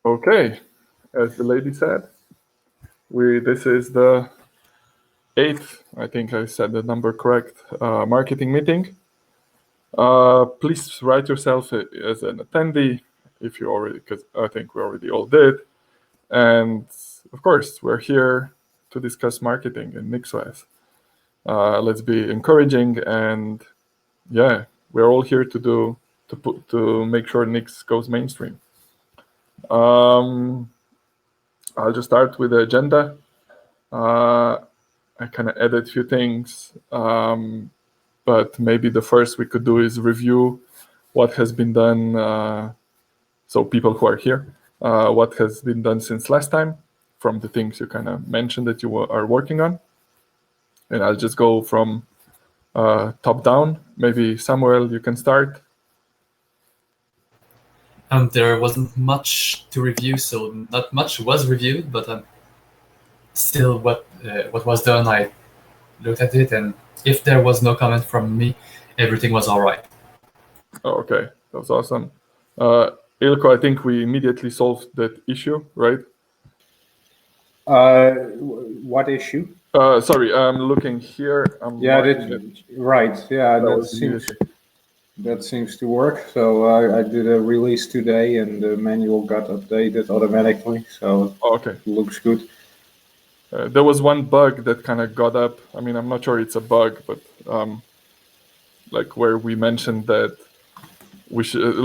Okay, as the lady said, this is the 8th, I think I said the number correct, marketing meeting. Please write yourself as an attendee if you already, because I think we already all did. And of course, we're here to discuss marketing in NixOS. Let's be encouraging, and yeah, we're all here to make sure Nix goes mainstream. I'll just start with the agenda. I kind of added a few things, but maybe the first we could do is review what has been done. So people who are here, what has been done since last time, from the things you kind of mentioned that you are working on. And I'll just go from top down. Maybe Samuel, you can start. There wasn't much to review, so not much was reviewed, but still what was done, I looked at it, and if there was no comment from me, everything was all right. Oh, okay, that was awesome. Ilko, I think we immediately solved that issue, right? What issue? Sorry, I'm looking here. Right. Yeah, that seems to work. So I did a release today, and the manual got updated automatically. So okay, it looks good. There was one bug that kind of got up. I mean, I'm not sure it's a bug, but like where we mentioned that we should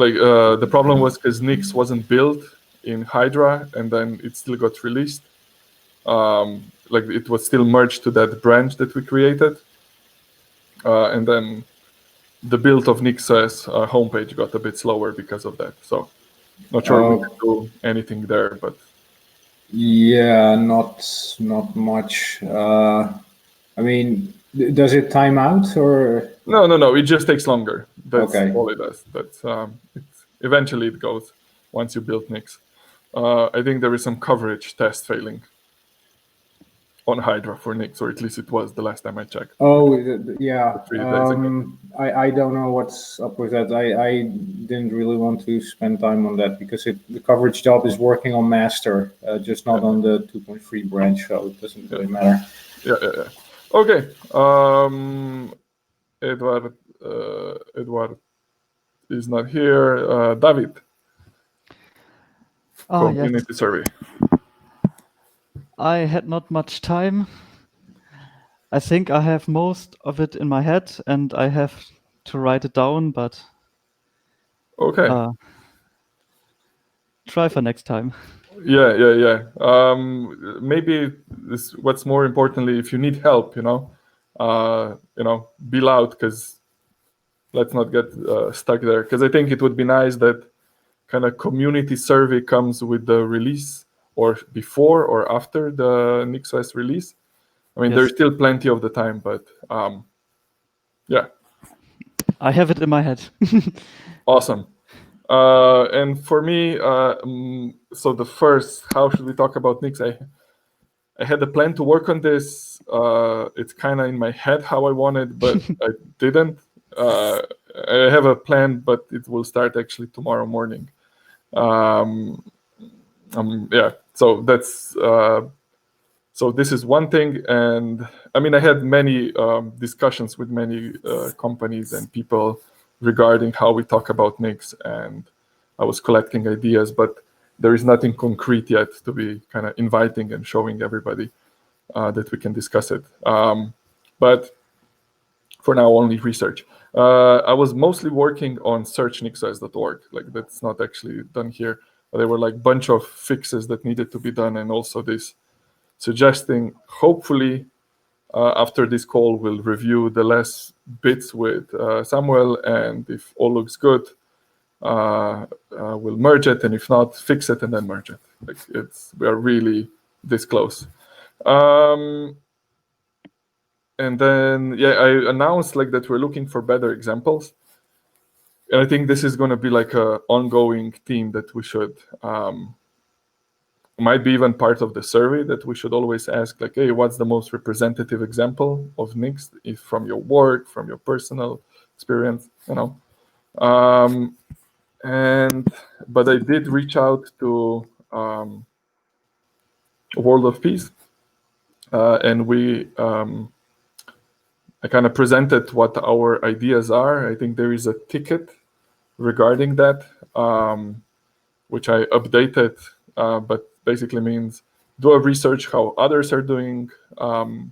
the problem was because Nix wasn't built in Hydra, and then it still got released. Like it was still merged to that branch that we created, and then the build of NixOS homepage got a bit slower because of that. So not sure we can do anything there, but yeah, not much. I mean, does it time out or? No. It just takes longer. That's okay. all it does. That's eventually it goes once you build Nix. I think there is some coverage test failing on Hydra for Nix, or at least it was the last time I checked. Oh, yeah. I don't know what's up with that. I didn't really want to spend time on that because the coverage job is working on master, just not on the 2.3 branch, so it doesn't really matter. Yeah. Okay. Edward is not here. David. Community survey. I had not much time. I think I have most of it in my head, and I have to write it down, but okay. Try for next time. Yeah. Maybe what's more importantly, if you need help, be loud, because let's not get stuck there. Because I think it would be nice that kind of community survey comes with the release, or before or after the NixOS release. I mean, there's still plenty of the time, but yeah. I have it in my head. Awesome. And for me, so the first, how should we talk about Nix? I had a plan to work on this. It's kind of in my head how I wanted, but I didn't. I have a plan, but it will start actually tomorrow morning. Yeah, so that's so this is one thing. And I mean, I had many discussions with many companies and people regarding how we talk about Nix, and I was collecting ideas, but there is nothing concrete yet to be kind of inviting and showing everybody that we can discuss it. But for now, only research. I was mostly working on search.nixos.org. Like, that's not actually done here. But there were like a bunch of fixes that needed to be done, and also this suggesting, hopefully, after this call, we'll review the last bits with Samuel, and if all looks good, we'll merge it, and if not, fix it and then merge it. Like, we are really this close. And then, yeah, I announced like that we're looking for better examples. And I think this is going to be like an ongoing theme that we should, might be even part of the survey, that we should always ask, like, hey, what's the most representative example of Nix, if from your work, from your personal experience, But I did reach out to World of Peace, and I kind of presented what our ideas are. I think there is a ticket regarding that, which I updated, but basically means do a research how others are doing, do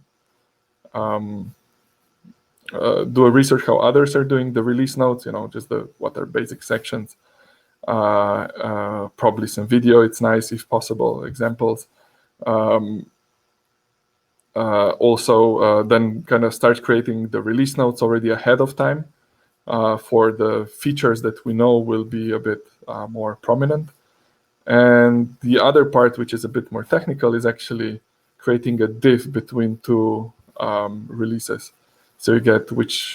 a research how others are doing the release notes, just what are basic sections, probably some video, it's nice if possible, examples. Also, then kind of start creating the release notes already ahead of time for the features that we know will be a bit more prominent. And the other part, which is a bit more technical, is actually creating a diff between two releases. So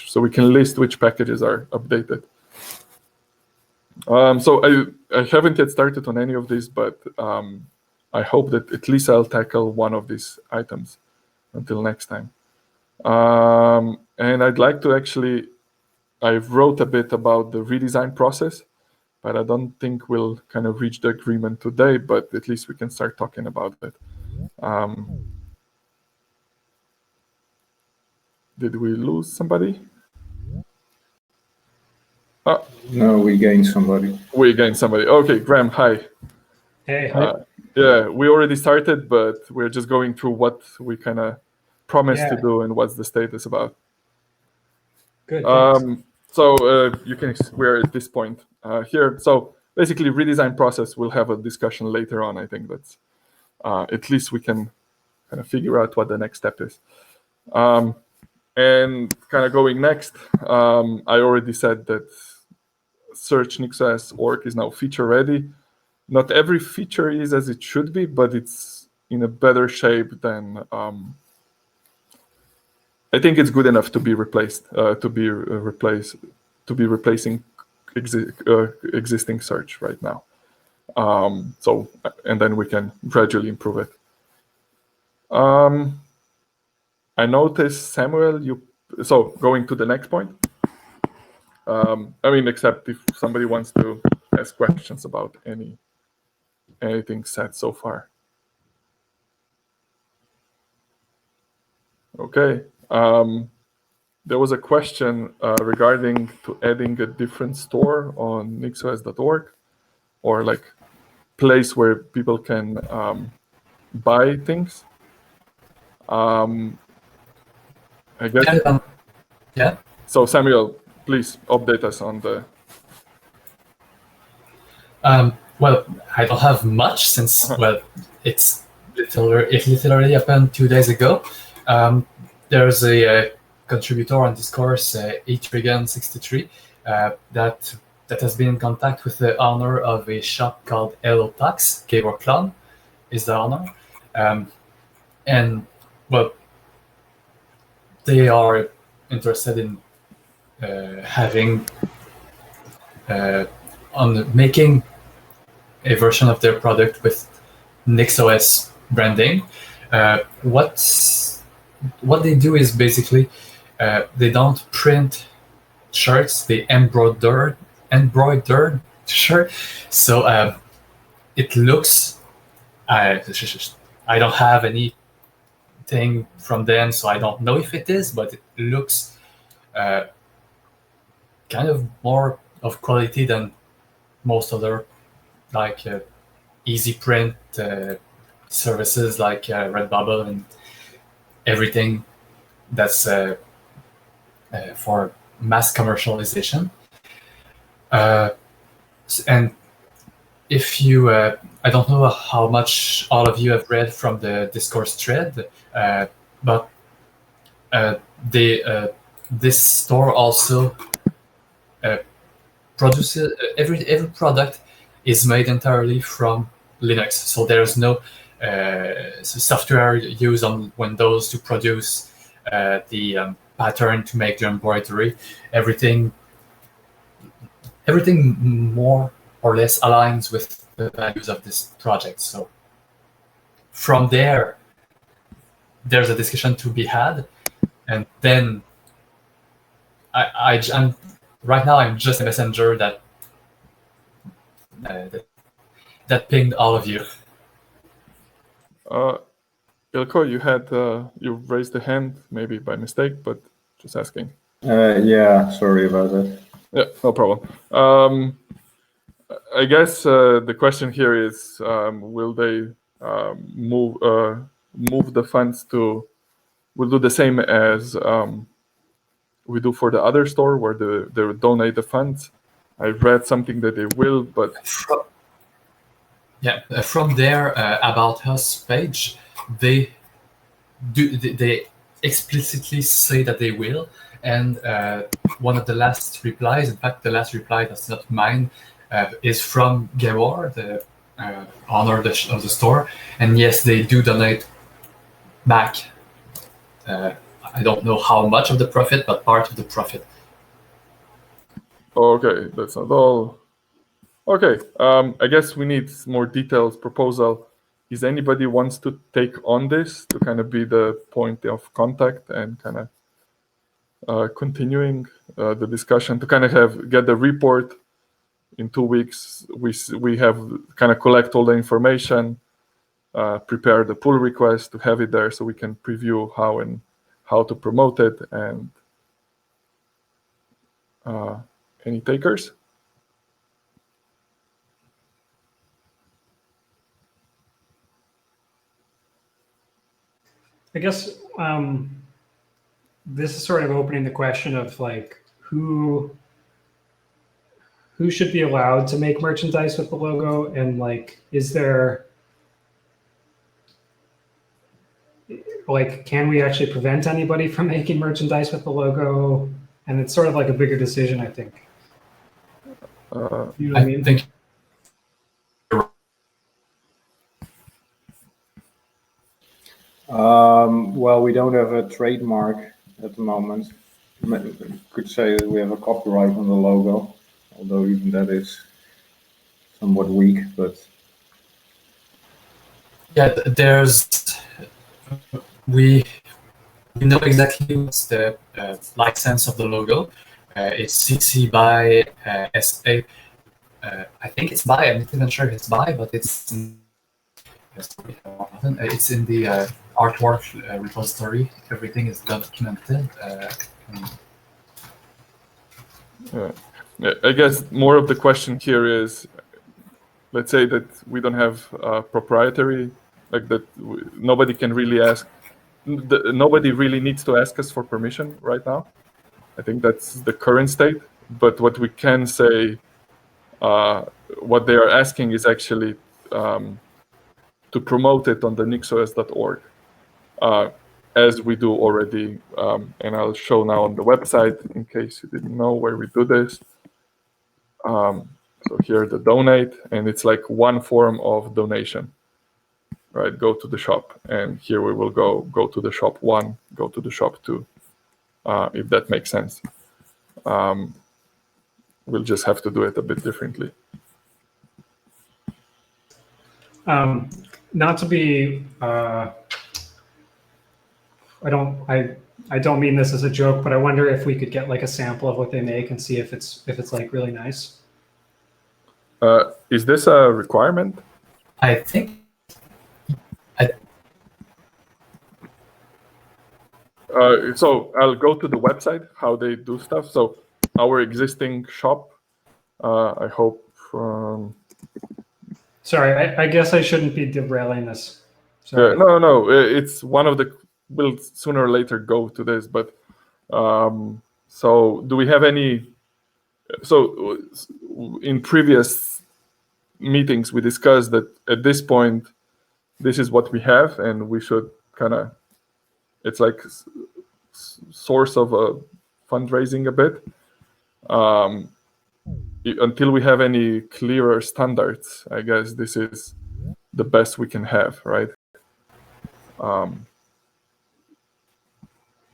so we can list which packages are updated. So I haven't yet started on any of these, but I hope that at least I'll tackle one of these items until next time. And I'd like to I wrote a bit about the redesign process, but I don't think we'll kind of reach the agreement today, but at least we can start talking about it. Did we lose somebody? No, we gained somebody. We gained somebody. Okay, Graham, hi. Hey. Yeah, we already started, but we're just going through what we kind of promised to do and what's the status about. Good. So we're at this point here. So basically, redesign process, we'll have a discussion later on. I think that's at least we can kind of figure out what the next step is. And kind of going next, I already said that Search NixOS org is now feature ready. Not every feature is as it should be, but it's in a better shape than I think it's good enough to be replaced, to be replacing existing search right now. So, and then we can gradually improve it. I noticed, Samuel, so going to the next point. I mean, except if somebody wants to ask questions about anything said so far. Okay. There was a question regarding to adding a different store on nixos.org, or like place where people can buy things. I guess. Yeah. So Samuel, please update us on the. Well, I don't have much since it literally happened 2 days ago. There's a contributor on Discourse, eTrigan63, that has been in contact with the owner of a shop called Hello Tax. Gabor Klon is the owner, and well, they are interested in making a version of their product with NixOS branding. What they do is basically they don't print shirts, they embroider shirt. So it looks. I don't have anything from them, so I don't know if it is, but it looks kind of more of quality than most other like easy print services like Redbubble and everything that's for mass commercialization. And if you, I don't know how much all of you have read from the Discourse thread, but this store also produces every product is made entirely from Linux, so there's no software used on Windows to produce the pattern to make the embroidery. Everything more or less aligns with the values of this project. So from there's a discussion to be had, and then I'm right now I'm just a messenger that that pinged all of you. Ilko, you raised the hand maybe by mistake, but just asking. Yeah, sorry about that. Yeah, no problem. I guess the question here is, will they move the funds to? We'll do the same as we do for the other store, where they will donate the funds. I read something that they will, but From their About Us page, they explicitly say that they will. And one of the last replies, in fact, the last reply that's not mine, is from Gabor, the owner of the store. And yes, they do donate back. I don't know how much of the profit, but part of the profit. okay, that's not all. Okay, I guess we need more detailed proposal. Is anybody wants to take on this to kind of be the point of contact and kind of continuing the discussion to kind of get the report in 2 weeks? We have kind of collect all the information, prepare the pull request to have it there so we can preview how to promote it. And any takers? I guess this is sort of opening the question of like who should be allowed to make merchandise with the logo, and like is there like can we actually prevent anybody from making merchandise with the logo? And it's sort of like a bigger decision, I think. You know what I mean? think Well, we don't have a trademark at the moment. Could say that we have a copyright on the logo, although even that is somewhat weak. But yeah, we know exactly what's the license of the logo. It's CC by SA. I think it's by. I'm not even sure if it's by, but it's in the artwork repository. Everything is documented. I guess more of the question here is, let's say that we don't have proprietary, like that nobody can really ask, nobody really needs to ask us for permission right now. I think that's the current state. But what we can say, what they are asking is actually to promote it on the nixos.org, as we do already. And I'll show now on the website in case you didn't know where we do this. So here the donate, and it's like one form of donation, right? Go to the shop, and here we will go to the shop 1, go to the shop 2, if that makes sense. We'll just have to do it a bit differently. Not to be, I don't mean this as a joke, but I wonder if we could get like a sample of what they make and see if it's like really nice. Is this a requirement? I think. So I'll go to the website, how they do stuff. So our existing shop, I hope. Sorry, I guess I shouldn't be derailing this. Sorry. No, it's one of the. We'll sooner or later go to this, but so do we have any? So in previous meetings, we discussed that at this point, this is what we have, and we should kind of. It's like source of fundraising a bit. Until we have any clearer standards, I guess this is the best we can have, right?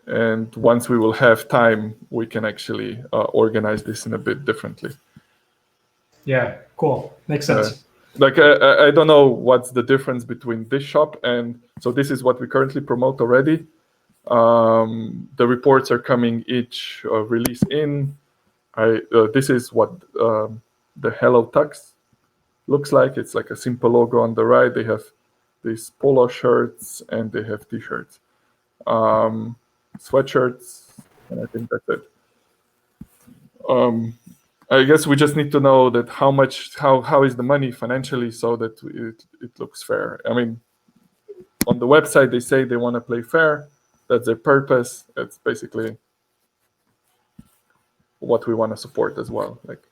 And once we will have time, we can actually organize this in a bit differently. Yeah, cool. Makes sense. Like I don't know what's the difference between this shop and so this is what we currently promote already. The reports are coming each release in. This is what the Hello Tux looks like. It's like a simple logo on the right. They have these polo shirts and they have t-shirts, sweatshirts, and I think that's it. I guess we just need to know that how is the money financially so that it looks fair. I mean, on the website they say they want to play fair. That's their purpose. It's basically what we want to support as well. Like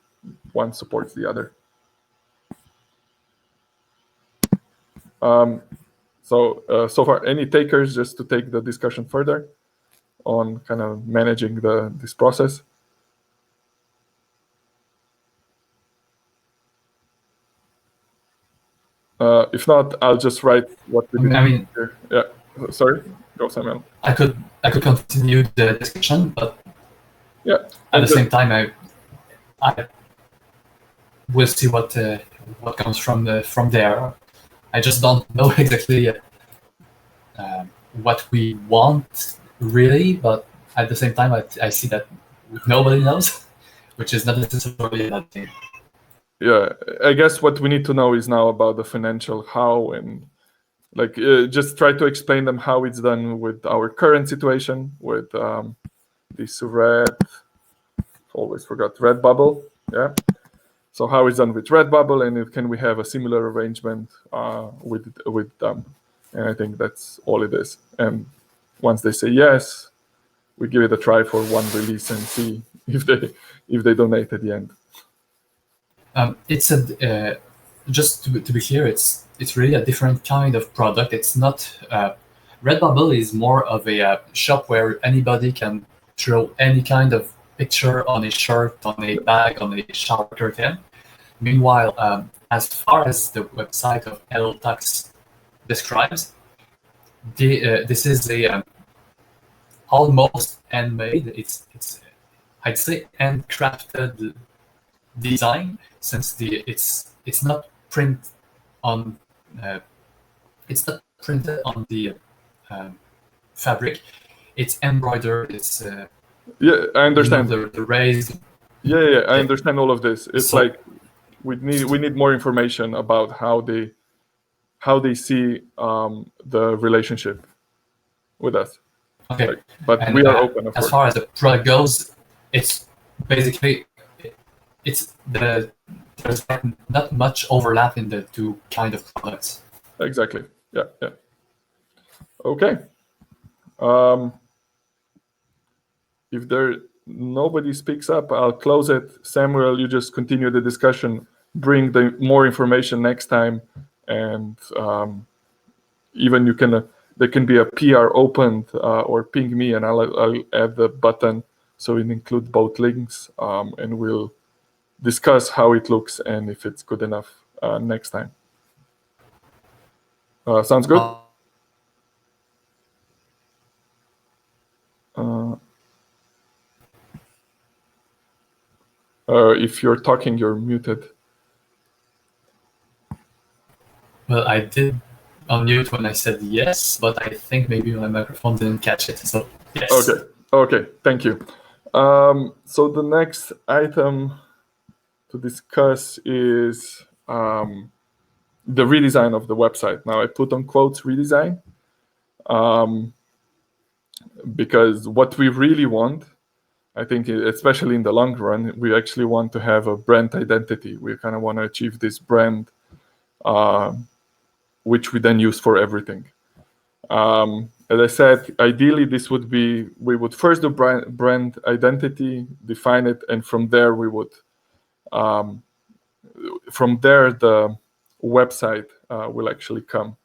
one supports the other. So far, any takers just to take the discussion further on kind of managing this process? If not, I'll just write what we did here. Yeah, sorry, go Samuel. I could continue the discussion, but yeah, at the same time, I will see what comes from there. I just don't know exactly what we want really, but at the same time, I see that nobody knows, which is not necessarily a bad thing. Yeah, I guess what we need to know is now about the financial how, and like just try to explain them how it's done with our current situation with this Redbubble. Yeah. So how it's done with Redbubble, and can we have a similar arrangement with them? And I think that's all it is. And once they say yes, we give it a try for one release and see if they donate at the end. It's just to be clear, it's really a different kind of product. It's not Redbubble is more of a shop where anybody can throw any kind of picture on a shirt, on a bag, on a shower curtain. Meanwhile, as far as the website of Hello Tux describes, this is a almost handmade. It's I'd say handcrafted design, since it's not printed on the fabric. It's embroidered. It's yeah, I understand. The raised. Yeah, I understand all of this. It's like we need more information about how they see the relationship with us. Okay, but we are open. Of as course. Far as the product goes, it's basically there's not much overlap in the two kind of products. Exactly. Yeah. Okay. If nobody speaks up, I'll close it. Samuel, you just continue the discussion. Bring the more information next time, and even you can there can be a PR opened or ping me, and I'll add the button so it include both links, and we'll discuss how it looks and if it's good enough next time. Sounds good? If you're talking, you're muted. Well, I did unmute when I said yes, but I think maybe my microphone didn't catch it. So yes. Okay. Thank you. So the next item to discuss is the redesign of the website. Now I put on quotes redesign because what we really want, I think, especially in the long run, we actually want to have a brand identity. We kind of want to achieve this brand, which we then use for everything. As I said, ideally this would be, we would first do brand identity, define it, and from there we would, from there the website will actually come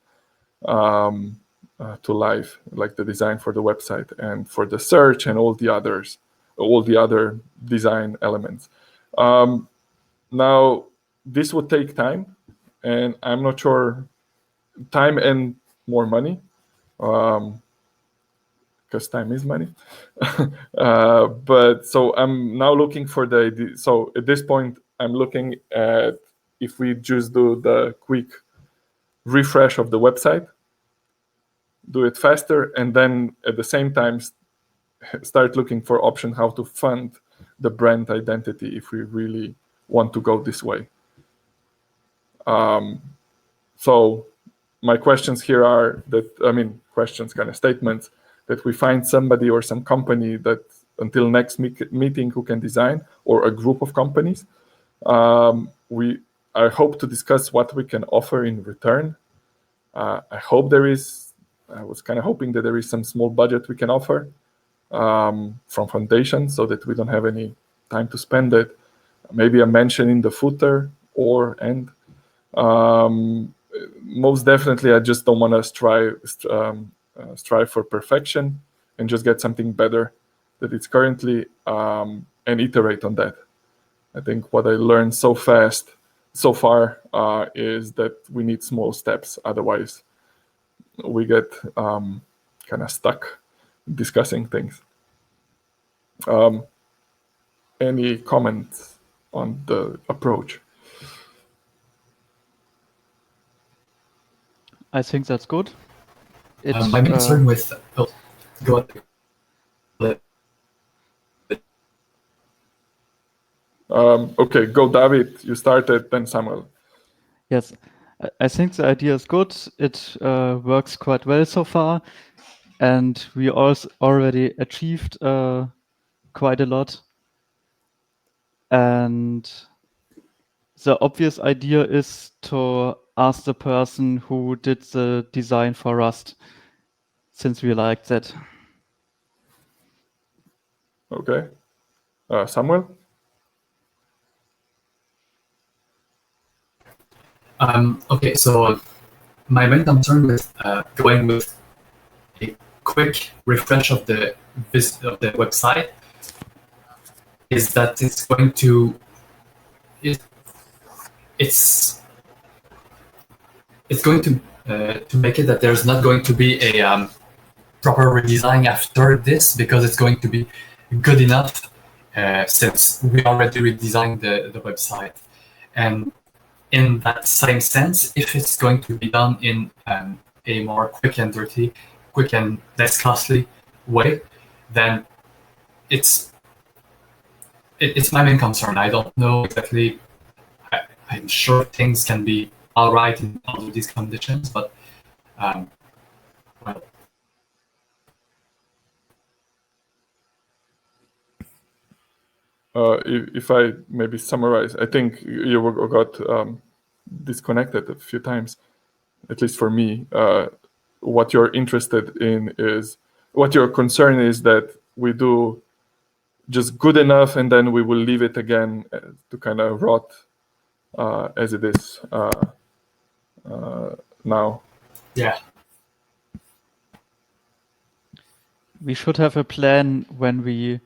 to life, like the design for the website and for the search and all the other design elements. Now, this would take time, and I'm not sure, time and more money, because time is money. But so I'm now looking for so at this point, I'm looking at if we just do the quick refresh of the website, do it faster, and then at the same time start looking for option how to fund the brand identity if we really want to go this way. So my questions here are that, questions, kind of statements, that we find somebody or some company that until next meeting who can design, or a group of companies. I hope to discuss what we can offer in return. I was kind of hoping that there is some small budget we can offer from foundation, so that we don't have any time to spend it. Maybe a mention in the footer or end. Most definitely, I just don't want to strive for perfection and just get something better that it's currently, and iterate on that. I think what I learned so far is that we need small steps. Otherwise, we get kind of stuck discussing things. Any comments on the approach? I think that's good. My concern with go ahead. Okay, go David. You started, then Samuel. Yes, I think the idea is good. It works quite well so far, and we also already achieved quite a lot. And the obvious idea is to ask the person who did the design for Rust, since we like that. Okay. Samuel? Okay, so my main concern with going with a quick refresh of the website is that it's going to it's going to make it that there's not going to be a proper redesign after this, because it's going to be good enough since we already redesigned the website. And in that same sense, if it's going to be done in a more quick and less costly way, then it's my main concern. I don't know exactly. I'm sure things can be all right in all of these conditions, but well. If I maybe summarize, I think you got disconnected a few times, at least for me. What you're interested in is, what your concern is that we do just good enough and then we will leave it again to kind of rot as it is now. Yeah. We should have a plan when we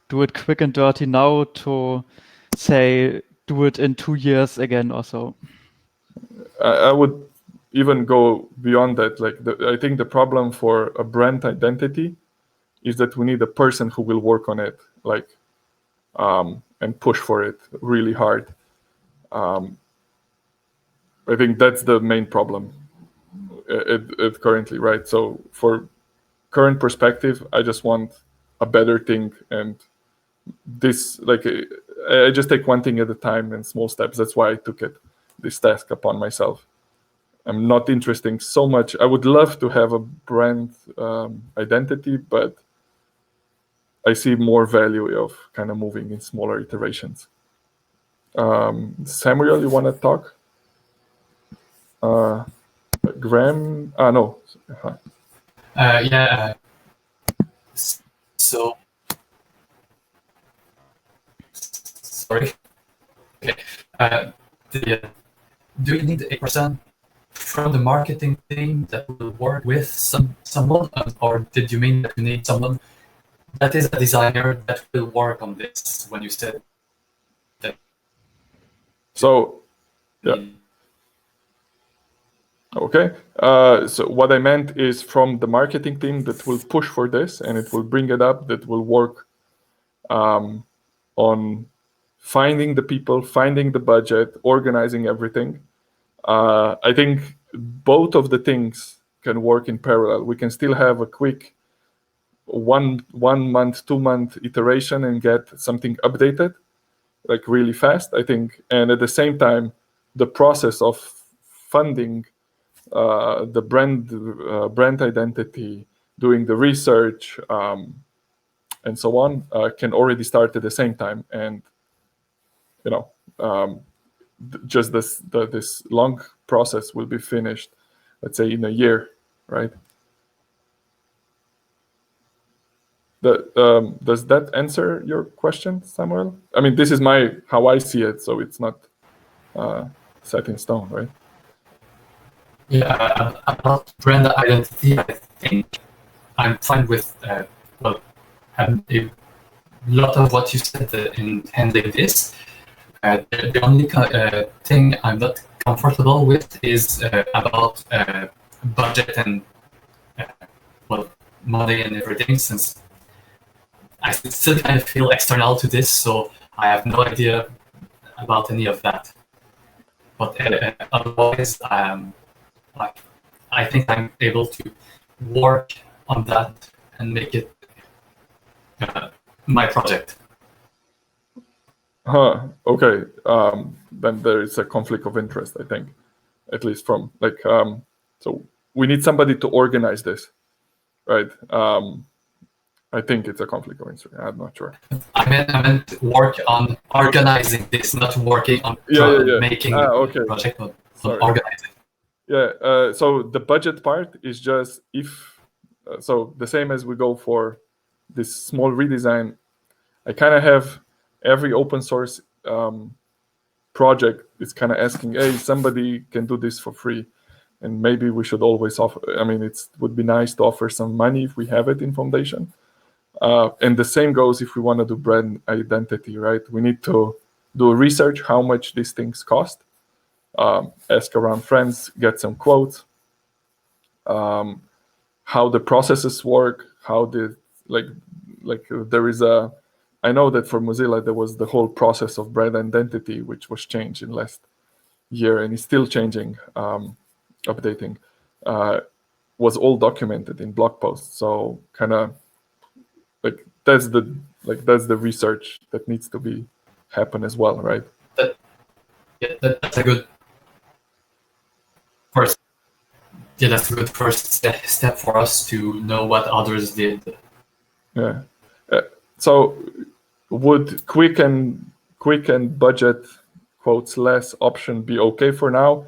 do it quick and dirty now to say do it in 2 years again or so. I would even go beyond that. Like I think the problem for a brand identity is that we need a person who will work on it, like and push for it really hard. I think that's the main problem it currently, right? So for current perspective, I just want a better thing, and this, like, I just take one thing at a time in small steps. That's why I took this task upon myself. I'm not interested so much. I would love to have a brand identity, but I see more value of kind of moving in smaller iterations. Samuel, you want to talk? Graham? No. Yeah. So, sorry. Okay. Do you need a person from the marketing team that will work with someone, or did you mean that you need someone that is a designer that will work on this when you said that? So, yeah. Okay. So what I meant is from the marketing team that will push for this and it will bring it up, that will work on finding the people, finding the budget, organizing everything. I think both of the things can work in parallel. We can still have a quick 1 month, 2 month iteration and get something updated, like really fast, I think. And at the same time, the process of funding the brand identity, doing the research, and so on, can already start at the same time. And just this long process will be finished, let's say, in a year, right? Does that answer your question, Samuel? I mean, this is how I see it, so it's not set in stone, right? Yeah, about brand identity, I think I'm fine with a lot of what you said in handling this. The only thing I'm not comfortable with is about budget and money and everything, since I still kind of feel external to this, so I have no idea about any of that. But otherwise, I think I'm able to work on that and make it my project. Okay. Then there is a conflict of interest, I think, at least from so we need somebody to organize this, right? I think it's a conflict of interest. I'm not sure. I meant work on organizing this, not working on making the project, but on organizing. Yeah. So the budget part is just so the same as we go for this small redesign. I kind of have every open source project is kind of asking, hey, somebody can do this for free, and maybe we should always offer. I mean, it would be nice to offer some money if we have it in Foundation. And the same goes if we want to do brand identity, right? We need to do research how much these things cost, ask around friends, get some quotes, how the processes work, how the there is I know that for Mozilla there was the whole process of brand identity, which was changed in last year and is still changing, updating, was all documented in blog posts. So kind of that's the research that needs to be happen as well, right? That's a good first. Yeah, that's a good first step for us to know what others did. Yeah. So would quick and budget quotes less option be okay for now,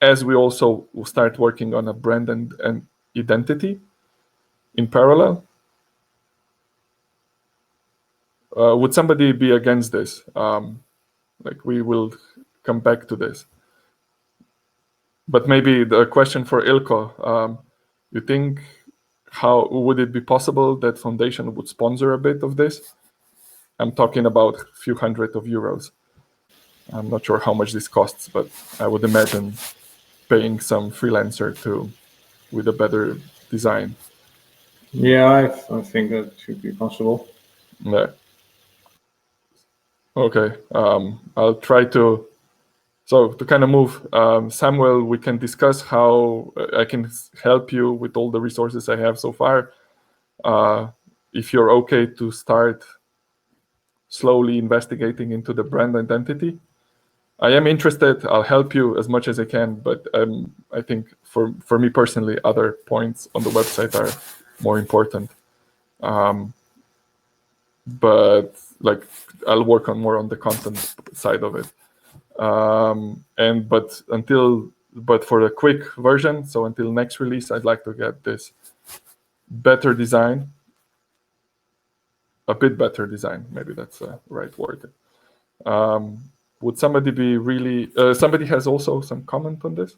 as we also will start working on a brand and identity in parallel? Would somebody be against this? We will come back to this. But maybe the question for Ilko, you think, how would it be possible that Foundation would sponsor a bit of this? I'm talking about a few hundred of euros. I'm not sure how much this costs, but I would imagine paying some freelancer with a better design. Yeah, I think that should be possible. Yeah. Okay. I'll try to. So to kind of move, Samuel, we can discuss how I can help you with all the resources I have so far. If you're okay to start slowly investigating into the brand identity, I am interested. I'll help you as much as I can, but I think for me personally, other points on the website are more important. But I'll work more on the content side of it. But for the quick version, so until next release, I'd like to get this better design, a bit better design. Maybe that's the right word. Would somebody be really? Somebody has also some comment on this.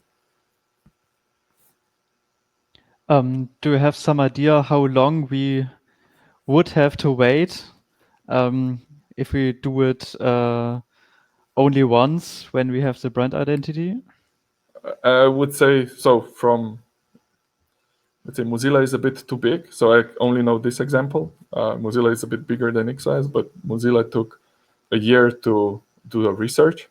Do you have some idea how long we would have to wait if we do it only once when we have the brand identity? I would say so. Let's say Mozilla is a bit too big, so I only know this example. Mozilla is a bit bigger than NixOS, but Mozilla took a year to do the research,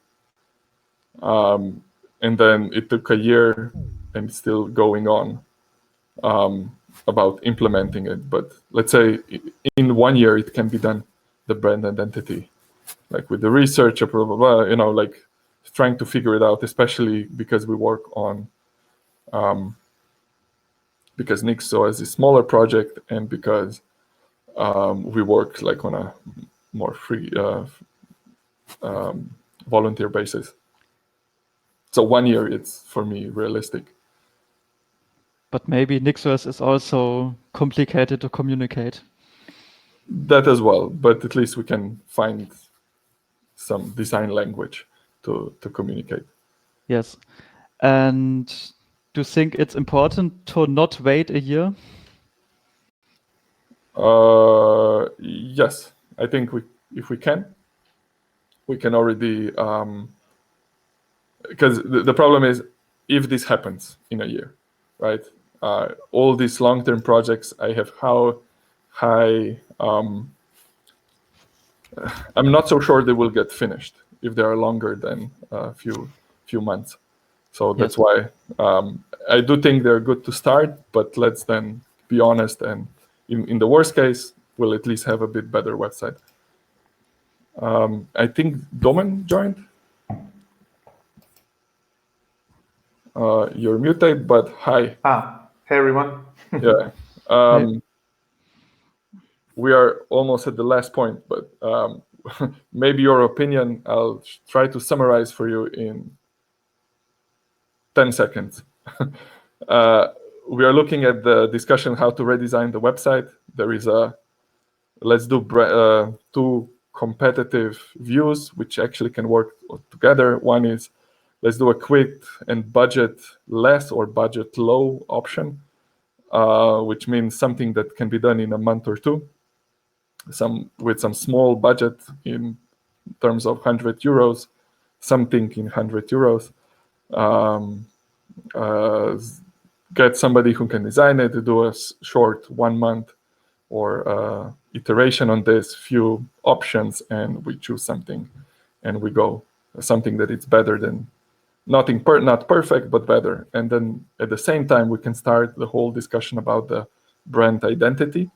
and then it took a year and it's still going on about implementing it. But let's say in 1 year it can be done, the brand identity, with the research, blah blah blah. trying to figure it out, especially because we work on because NixOS is a smaller project, and because we work like on a more free volunteer basis. So 1 year, it's for me realistic. But maybe NixOS is also complicated to communicate. That as well, but at least we can find some design language to communicate. Yes. And do you think it's important to not wait a year? Yes, I think if we can already, because the problem is if this happens in a year, right? All these long-term projects, I have how high. I'm not so sure they will get finished if they are longer than a few months. So that's why I do think they're good to start, but let's then be honest, and in the worst case, we'll at least have a bit better website. I think Domen joined. You're muted, but hi. Hey everyone. Yeah. Hey. We are almost at the last point, but maybe your opinion, I'll try to summarize for you in 10 seconds. We are looking at the discussion how to redesign the website. There is let's do 2 competitive views, which actually can work together. One is let's do a quick and budget less or budget low option, which means something that can be done in a month or 2. With some small budget in terms of 100 euros, something in 100 euros. Get somebody who can design it to do a short 1 month or iteration on this, few options, and we choose something, and we go something that it's better than not perfect, but better. And then at the same time, we can start the whole discussion about the brand identity,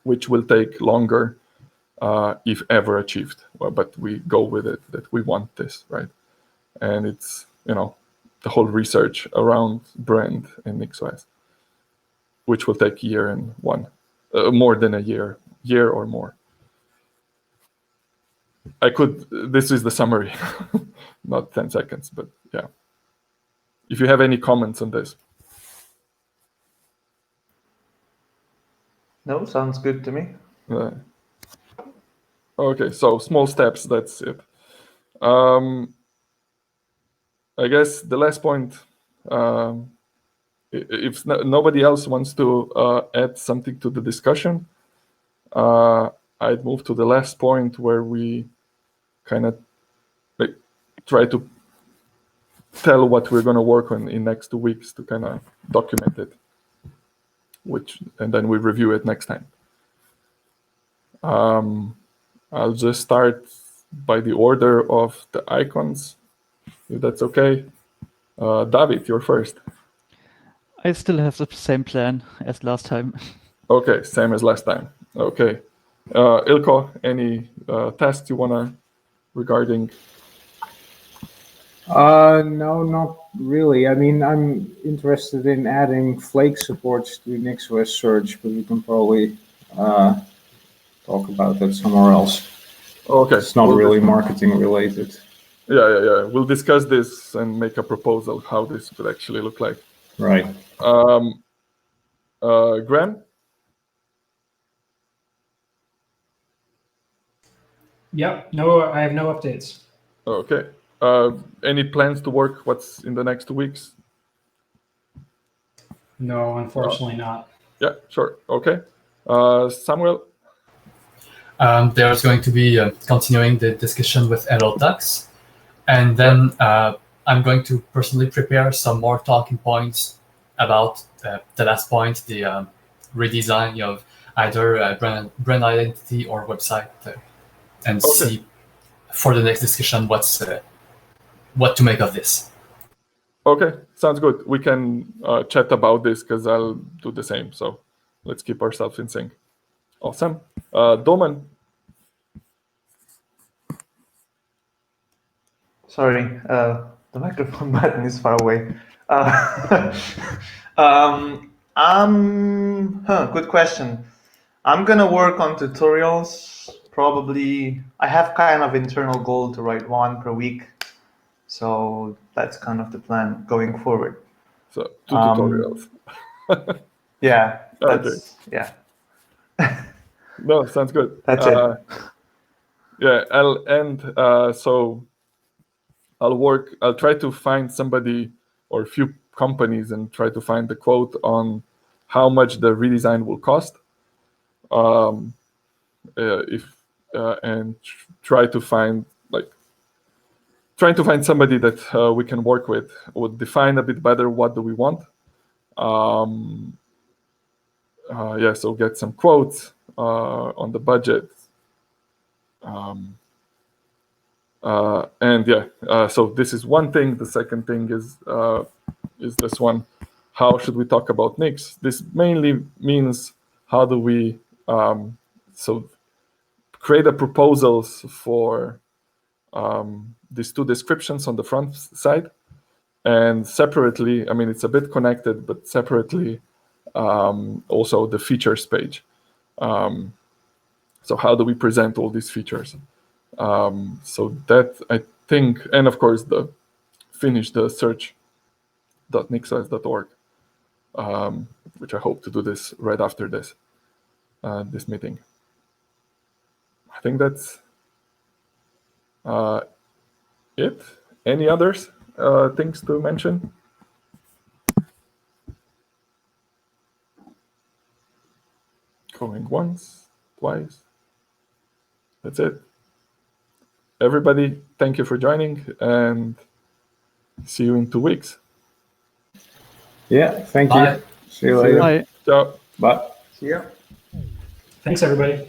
which will take longer if ever achieved. Well, but we go with it that we want this, right? And it's, the whole research around brand and NixOS, which will take a year and more than a year or more. This is the summary, not 10 seconds, but yeah. If you have any comments on this. No, sounds good to me. Okay, so small steps, that's it. I guess the last point, if nobody else wants to add something to the discussion, I'd move to the last point where we kind of try to tell what we're going to work on in next 2 weeks to kind of document it, and then we review it next time. I'll just start by the order of the icons, if that's okay. David, you're first. I still have the same plan as last time. Okay, same as last time. Okay. Ilko, any tasks you want to regarding? No, not really. I mean, I'm interested in adding Flake supports to NixOS search, but we can probably talk about that somewhere else. Okay. It's not really marketing related. Yeah. We'll discuss this and make a proposal how this would actually look like. Right. Graham? Yep. No, I have no updates. Okay. Any plans to work what's in the next 2 weeks? No, unfortunately not. Yeah, sure. Okay. Samuel? There's going to be continuing the discussion with LLTax. And then I'm going to personally prepare some more talking points about the last point, the redesign of either brand identity or website, and see for the next discussion what to make of this. Okay, sounds good. We can chat about this because I'll do the same. So let's keep ourselves in sync. Awesome. Domen? Sorry, the microphone button is far away. Good question. I'm gonna work on tutorials. Probably, I have kind of internal goal to write one per week, so that's kind of the plan going forward. So 2 tutorials. Yeah, Okay. that's yeah. No, sounds good. That's it. Yeah, I'll end. So I'll try to find somebody or a few companies and try to find the quote on how much the redesign will cost. And try to find somebody that we can work with, would define a bit better what do we want. Yeah, so get some quotes on the budget. And yeah, so this is one thing. The second thing is this one. How should we talk about Nix? This mainly means how do we create a proposals for these 2 descriptions on the front side, and separately, I mean, it's a bit connected, but separately also the features page. So how do we present all these features? So that, I think, and of course finish the search.nixos.org, which I hope to do this right after this meeting. I think that's it. Any others things to mention? Going once, twice. That's it. Everybody, thank you for joining, and see you in 2 weeks. Yeah, thank Bye. you. See you later. Bye. Ciao. Bye. See ya. Thanks, everybody.